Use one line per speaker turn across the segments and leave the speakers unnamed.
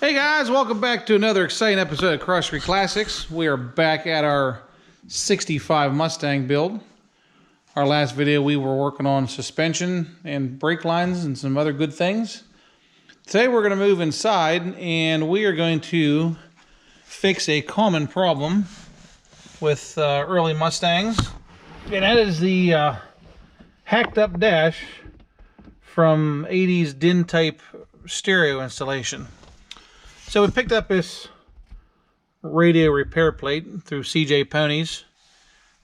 Hey guys, welcome back to another exciting episode of Cross Street Classics. We are back at our 65 Mustang build. Our last video we were working on suspension and brake lines and some other good things. Today we're going to move inside and we are going to fix a common problem with early Mustangs. And that is the hacked up dash from 80s DIN type stereo installation. So we picked up this radio repair plate through CJ Ponies,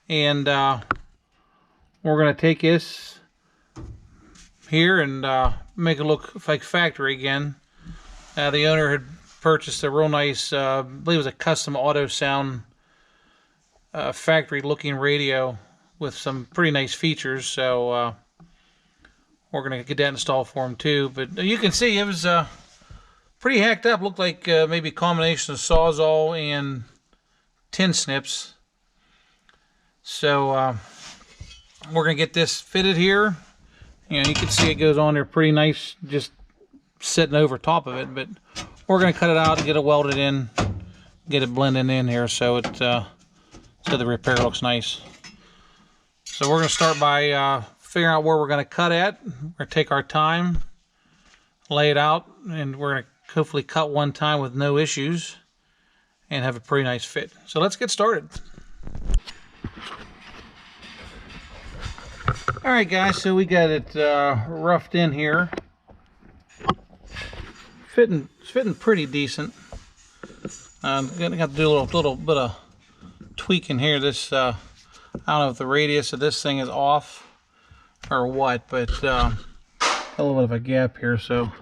and we're going to take this here and make it look like factory again. The owner had purchased a real nice, I believe it was a custom auto sound factory looking radio with some pretty nice features, so we're going to get that installed for him too. But you can see it was pretty hacked up. Looked like maybe a combination of Sawzall and tin snips. So we're going to get this fitted here. You know, you can see it goes on there pretty nice, just sitting over top of it. But we're going to cut it out and get it welded in, get it blending in here so it so the repair looks nice. So we're going to start by figuring out where we're going to cut at. We're going to take our time, lay it out, and we're going to hopefully cut one time with no issues and have a pretty nice fit. So let's get started. All right guys, so we got it roughed in here. It's fitting pretty decent. I'm gonna have to do a little bit of tweaking here. This I don't know if the radius of this thing is off or what, but a little bit of a gap here, so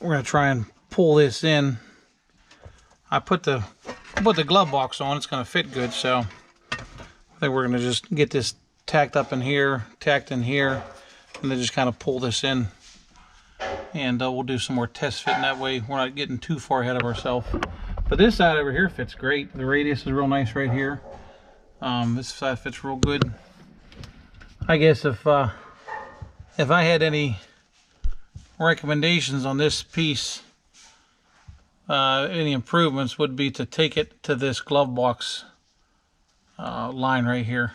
we're going to try and pull this in. I put the glove box on. It's going to fit good, so I think we're going to just get this tacked in here, and then just kind of pull this in. And we'll do some more test fitting. That way we're not getting too far ahead of ourselves. But this side over here fits great. The radius is real nice right here. This side fits real good. I guess if I had any recommendations on this piece, any improvements would be to take it to this glove box line right here.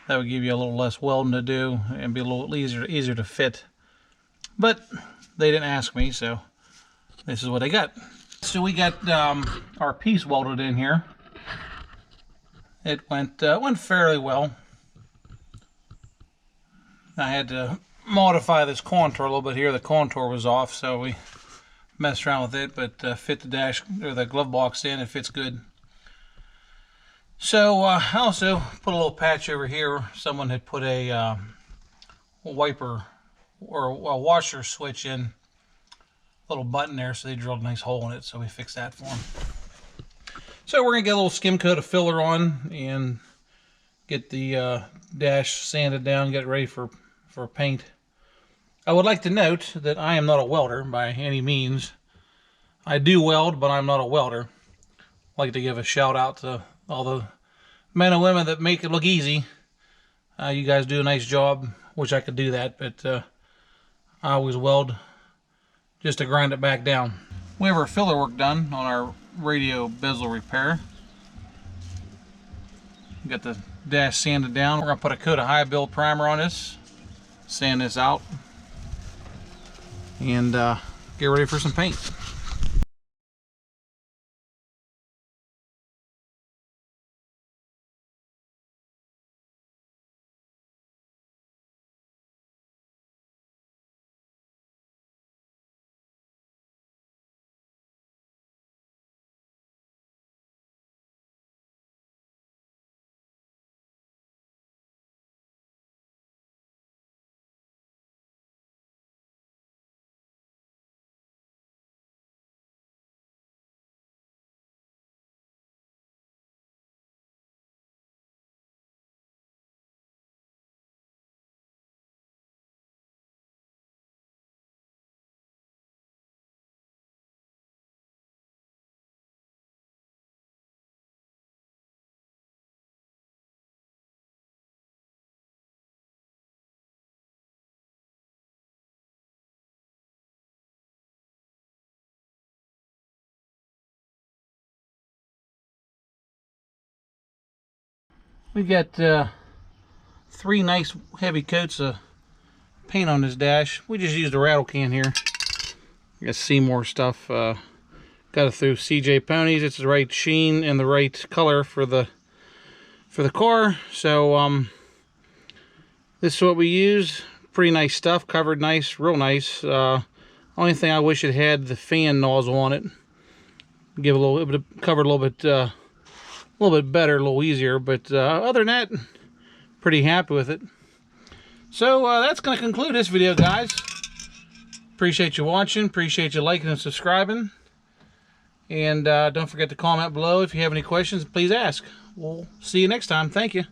That would give you a little less welding to do and be a little easier to fit. But they didn't ask me, so this is what I got. So we got our piece welded in here. It went fairly well. I had to modify this contour a little bit here. The contour was off, so we messed around with it, but fit the dash or the glove box in. It fits good. So I also put a little patch over here. Someone had put a wiper or a washer switch in, a little button there, so they drilled a nice hole in it, so we fixed that for them. So we're gonna get a little skim coat of filler on and get the dash sanded down, get it ready for paint. I would like to note that I am not a welder by any means. I do weld, but I'm not a welder. I'd like to give a shout out to all the men and women that make it look easy. You guys do a nice job. Wish I could do that, but I always weld just to grind it back down. We have our filler work done on our radio bezel repair. Got the dash sanded down. We're going to put a coat of high build primer on this, sand this out, and get ready for some paint. We got 3 nice heavy coats of paint on this dash. We just used a rattle can here. I got Seymour stuff. Got it through CJ Ponies. It's the right sheen and the right color for the car. So this is what we use. Pretty nice stuff. Covered nice, real nice. Only thing I wish it had the fan nozzle on it. Give a little bit of, covered a little bit better, a little easier. But other than that, pretty happy with it. So that's going to conclude this video, guys. Appreciate you watching. Appreciate you liking and subscribing. And don't forget to comment below if you have any questions. Please ask. We'll see you next time. Thank you.